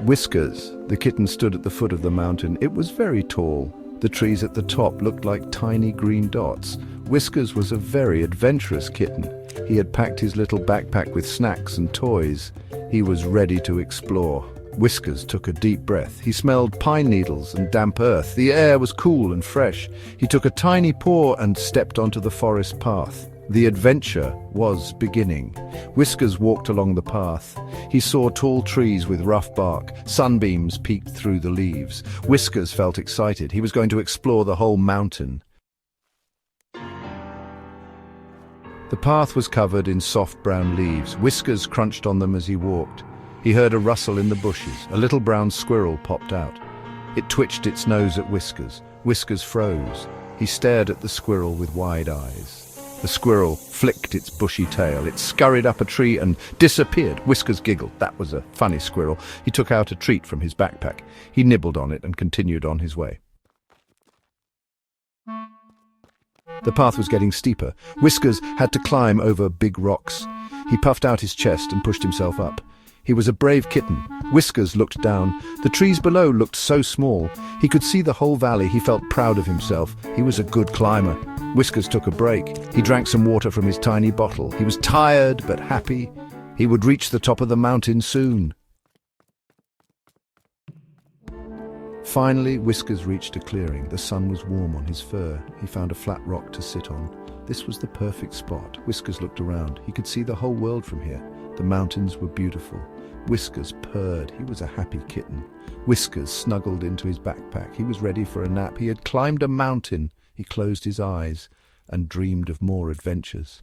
Whiskers, the kitten, stood at the foot of the mountain. It was very tall. The trees at the top looked like tiny green dots. Whiskers was a very adventurous kitten. He had packed his little backpack with snacks and toys. He was ready to explore. Whiskers took a deep breath. He smelled pine needles and damp earth. The air was cool and fresh. He took a tiny paw and stepped onto the forest path. The adventure was beginning. Whiskers walked along the path. He saw tall trees with rough bark. Sunbeams peeked through the leaves. Whiskers felt excited. He was going to explore the whole mountain. The path was covered in soft brown leaves. Whiskers crunched on them as he walked. He heard a rustle in the bushes. A little brown squirrel popped out. It twitched its nose at Whiskers. Whiskers froze. He stared at the squirrel with wide eyes. The squirrel flicked its bushy tail. It scurried up a tree and disappeared. Whiskers giggled. That was a funny squirrel. He took out a treat from his backpack. He nibbled on it and continued on his way. The path was getting steeper. Whiskers had to climb over big rocks. He puffed out his chest and pushed himself up. He was a brave kitten. Whiskers looked down. The trees below looked so small. He could see the whole valley. He felt proud of himself. He was a good climber. Whiskers took a break. He drank some water from his tiny bottle. He was tired but happy. He would reach the top of the mountain soon. Finally, Whiskers reached a clearing. The sun was warm on his fur. He found a flat rock to sit on. This was the perfect spot. Whiskers looked around. He could see the whole world from here. The mountains were beautiful. Whiskers purred. He was a happy kitten. Whiskers snuggled into his backpack. He was ready for a nap. He had climbed a mountain. He closed his eyes and dreamed of more adventures.